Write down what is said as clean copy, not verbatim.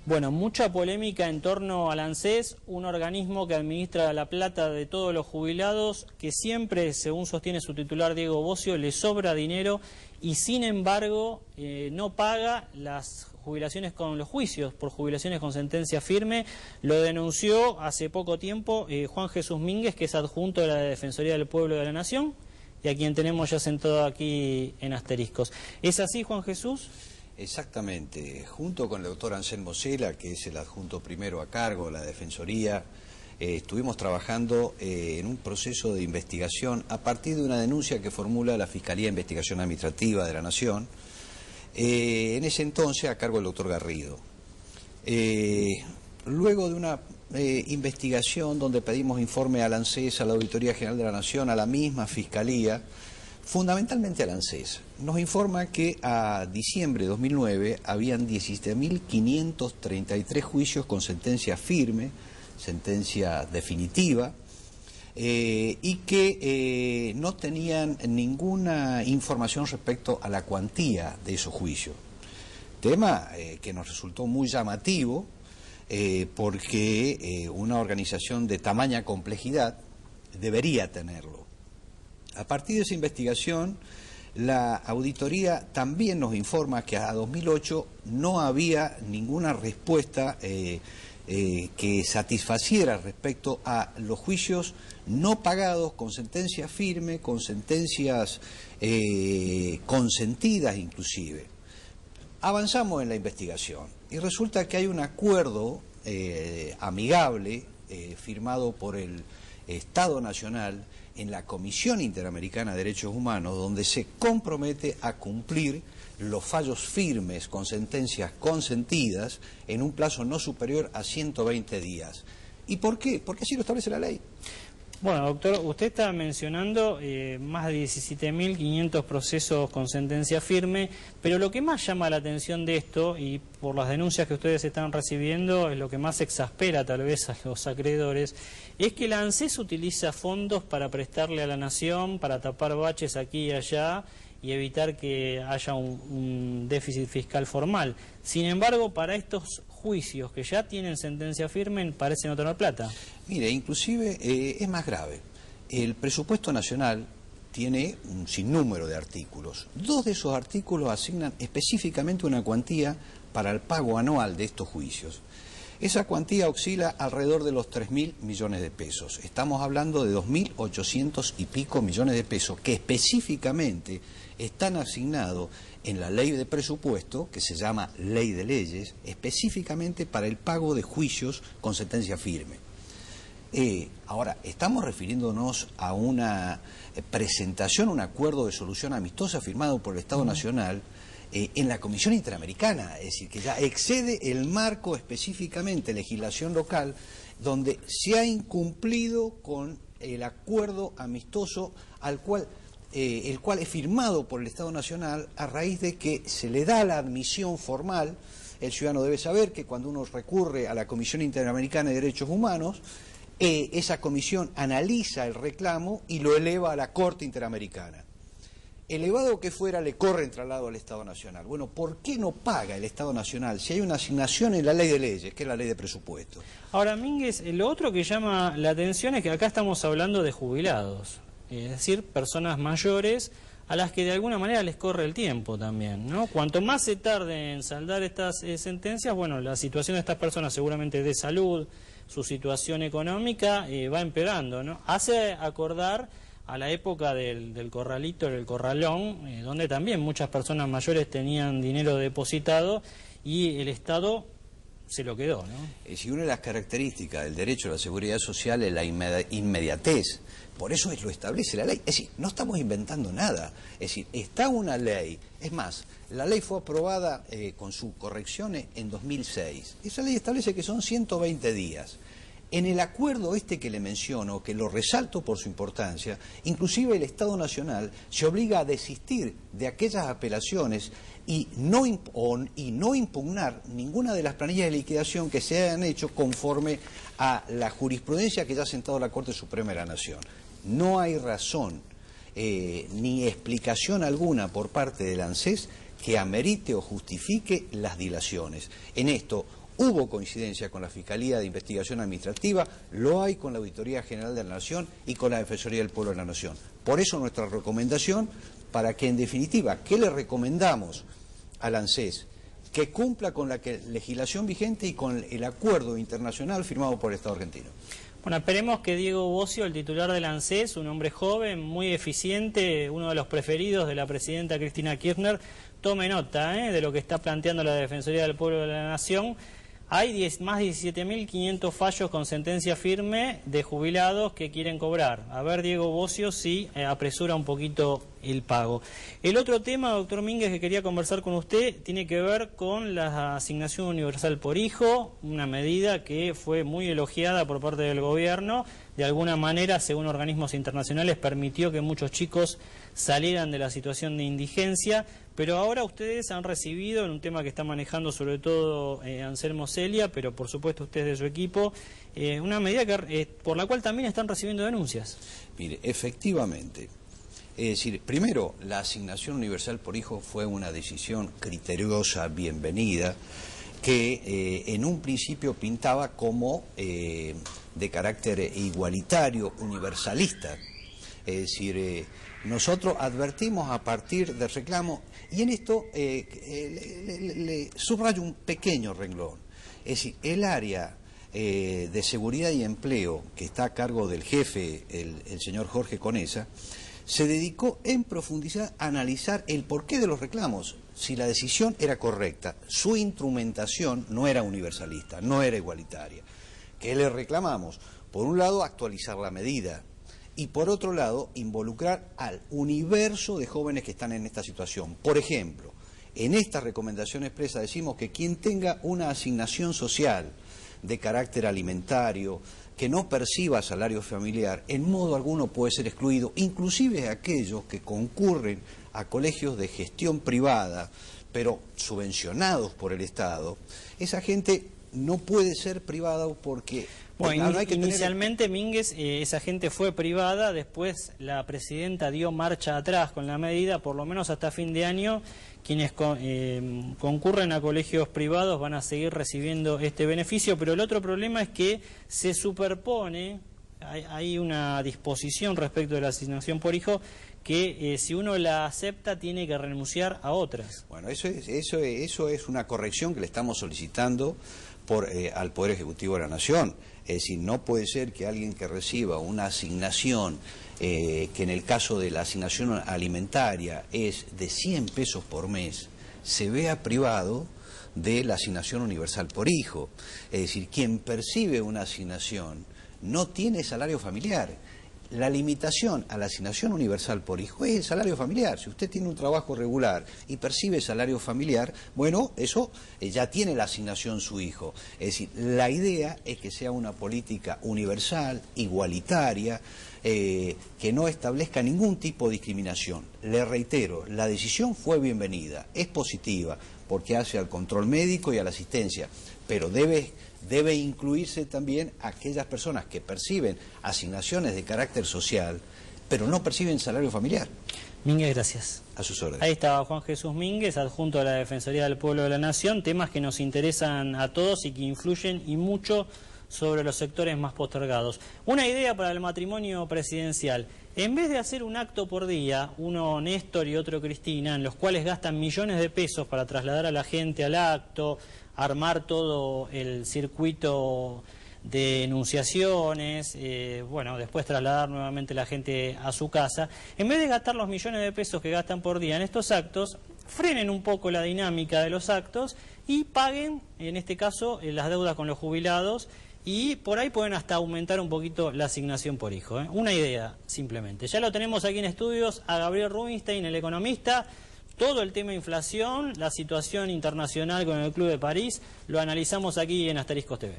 Bueno, mucha polémica en torno al ANSES, un organismo que administra la plata de todos los jubilados, que siempre, según sostiene su titular Diego Bocio, le sobra dinero y sin embargo no paga las jubilaciones con los juicios por jubilaciones con sentencia firme. Lo denunció hace poco tiempo Juan Jesús Mínguez, que es adjunto de la Defensoría del Pueblo de la Nación y a quien tenemos ya sentado aquí en asteriscos. ¿Es así, Juan Jesús? Exactamente, junto con el doctor Anselmo Cela, que es el adjunto primero a cargo de la Defensoría, estuvimos trabajando en un proceso de investigación a partir de una denuncia que formula la Fiscalía de Investigación Administrativa de la Nación, en ese entonces a cargo del doctor Garrido. Luego de una investigación donde pedimos informe al ANSES, a la Auditoría General de la Nación, a la misma Fiscalía, fundamentalmente al ANSES, nos informa que a diciembre de 2009 habían 17.533 juicios con sentencia firme, sentencia definitiva, y que no tenían ninguna información respecto a la cuantía de esos juicios. Tema que nos resultó muy llamativo, porque una organización de tamaña complejidad debería tenerlo. A partir de esa investigación, la auditoría también nos informa que a 2008 no había ninguna respuesta que satisfaciera respecto a los juicios no pagados con sentencia firme, con sentencias consentidas inclusive. Avanzamos en la investigación y resulta que hay un acuerdo amigable firmado por el Estado Nacional en la Comisión Interamericana de Derechos Humanos, donde se compromete a cumplir los fallos firmes con sentencias consentidas en un plazo no superior a 120 días. ¿Y por qué? Porque así lo establece la ley. Bueno, doctor, usted está mencionando más de 17.500 procesos con sentencia firme, pero lo que más llama la atención de esto, y por las denuncias que ustedes están recibiendo, es lo que más exaspera tal vez a los acreedores, es que la ANSES utiliza fondos para prestarle a la Nación, para tapar baches aquí y allá, y evitar que haya un déficit fiscal formal. Sin embargo, para estos juicios que ya tienen sentencia firme, parece no tener plata. Mire, inclusive es más grave. El presupuesto nacional tiene un sinnúmero de artículos. 2 de esos artículos asignan específicamente una cuantía para el pago anual de estos juicios. Esa cuantía oscila alrededor de los 3.000 millones de pesos. Estamos hablando de 2.800 y pico millones de pesos que específicamente están asignados en la ley de presupuesto, que se llama Ley de Leyes, específicamente para el pago de juicios con sentencia firme. Ahora, estamos refiriéndonos a una presentación, un acuerdo de solución amistosa firmado por el Estado Nacional en la Comisión Interamericana, es decir, que ya excede el marco específicamente legislación local, donde se ha incumplido con el acuerdo amistoso el cual es firmado por el Estado Nacional a raíz de que se le da la admisión formal. El ciudadano debe saber que cuando uno recurre a la Comisión Interamericana de Derechos Humanos, esa comisión analiza el reclamo y lo eleva a la Corte Interamericana. Elevado que fuera, le corre en traslado al Estado Nacional. Bueno, ¿por qué no paga el Estado Nacional si hay una asignación en la Ley de Leyes, que es la Ley de Presupuesto? Ahora, Mínguez, lo otro que llama la atención es que acá estamos hablando de jubilados, es decir, personas mayores a las que de alguna manera les corre el tiempo también, ¿no? Cuanto más se tarde en saldar estas sentencias, bueno, la situación de estas personas seguramente de salud, su situación económica va empeorando, ¿no? Hace acordar a la época del corralito, del corralón, donde también muchas personas mayores tenían dinero depositado y el Estado se lo quedó, ¿no? Si una de las características del derecho a la seguridad social es la inmediatez, por eso lo establece la ley. Es decir, no estamos inventando nada, es decir, está una ley, es más, la ley fue aprobada con sus correcciones en 2006, esa ley establece que son 120 días. En el acuerdo este que le menciono, que lo resalto por su importancia, inclusive el Estado Nacional se obliga a desistir de aquellas apelaciones y no impugnar ninguna de las planillas de liquidación que se hayan hecho conforme a la jurisprudencia que ya ha sentado la Corte Suprema de la Nación. No hay razón ni explicación alguna por parte del ANSES que amerite o justifique las dilaciones. En esto, Hubo coincidencia con la Fiscalía de Investigación Administrativa, lo hay con la Auditoría General de la Nación y con la Defensoría del Pueblo de la Nación. Por eso nuestra recomendación, para que en definitiva, ¿qué le recomendamos al ANSES? Que cumpla con la legislación vigente y con el acuerdo internacional firmado por el Estado argentino. Bueno, esperemos que Diego Bossio, el titular del ANSES, un hombre joven, muy eficiente, uno de los preferidos de la presidenta Cristina Kirchner, tome nota de lo que está planteando la Defensoría del Pueblo de la Nación. Hay más de 17.500 fallos con sentencia firme de jubilados que quieren cobrar. A ver, Diego Bossio, si apresura un poquito el pago. El otro tema, doctor Mínguez, que quería conversar con usted, tiene que ver con la asignación universal por hijo, una medida que fue muy elogiada por parte del gobierno. De alguna manera, según organismos internacionales, permitió que muchos chicos salieran de la situación de indigencia, pero ahora ustedes han recibido, en un tema que está manejando sobre todo Anselmo Celia, pero por supuesto ustedes de su equipo, una medida por la cual también están recibiendo denuncias. Mire, efectivamente, es decir, primero, la asignación universal por hijo fue una decisión criteriosa, bienvenida, que en un principio pintaba como de carácter igualitario, universalista. Es decir, nosotros advertimos a partir del reclamo, y en esto le subrayo un pequeño renglón. Es decir, el área de seguridad y empleo, que está a cargo del jefe, el señor Jorge Conesa, se dedicó en profundidad a analizar el porqué de los reclamos, si la decisión era correcta. Su instrumentación no era universalista, no era igualitaria. ¿Qué le reclamamos? Por un lado, actualizar la medida, y por otro lado, involucrar al universo de jóvenes que están en esta situación. Por ejemplo, en esta recomendación expresa decimos que quien tenga una asignación social de carácter alimentario, que no perciba salario familiar, en modo alguno puede ser excluido, inclusive aquellos que concurren a colegios de gestión privada, pero subvencionados por el Estado. Esa gente no puede ser privada porque... Bueno, inicialmente, Mínguez, esa gente fue privada, después la presidenta dio marcha atrás con la medida, por lo menos hasta fin de año, quienes concurren a colegios privados van a seguir recibiendo este beneficio, pero el otro problema es que se superpone, hay una disposición respecto de la asignación por hijo, que si uno la acepta tiene que renunciar a otras. Bueno, eso es una corrección que le estamos solicitando al Poder Ejecutivo de la Nación. Es decir, no puede ser que alguien que reciba una asignación, que en el caso de la asignación alimentaria es de 100 pesos por mes, se vea privado de la asignación universal por hijo. Es decir, quien percibe una asignación no tiene salario familiar. La limitación a la asignación universal por hijo es el salario familiar. Si usted tiene un trabajo regular y percibe salario familiar, bueno, eso ya tiene la asignación su hijo. Es decir, la idea es que sea una política universal, igualitaria, que no establezca ningún tipo de discriminación. Le reitero, la decisión fue bienvenida, es positiva, porque hace al control médico y a la asistencia, pero debe incluirse también aquellas personas que perciben asignaciones de carácter social, pero no perciben salario familiar. Mínguez, gracias. A sus órdenes. Ahí estaba Juan Jesús Mínguez, adjunto a la Defensoría del Pueblo de la Nación, temas que nos interesan a todos y que influyen y mucho sobre los sectores más postergados. Una idea para el matrimonio presidencial. En vez de hacer un acto por día, uno Néstor y otro Cristina, en los cuales gastan millones de pesos para trasladar a la gente al acto, armar todo el circuito de enunciaciones, bueno, después trasladar nuevamente la gente a su casa, en vez de gastar los millones de pesos que gastan por día en estos actos, frenen un poco la dinámica de los actos y paguen, en este caso, las deudas con los jubilados, y por ahí pueden hasta aumentar un poquito la asignación por hijo. Una idea, simplemente. Ya lo tenemos aquí en estudios a Gabriel Rubinstein, el economista. Todo el tema inflación, la situación internacional con el Club de París, lo analizamos aquí en Asteriscos TV.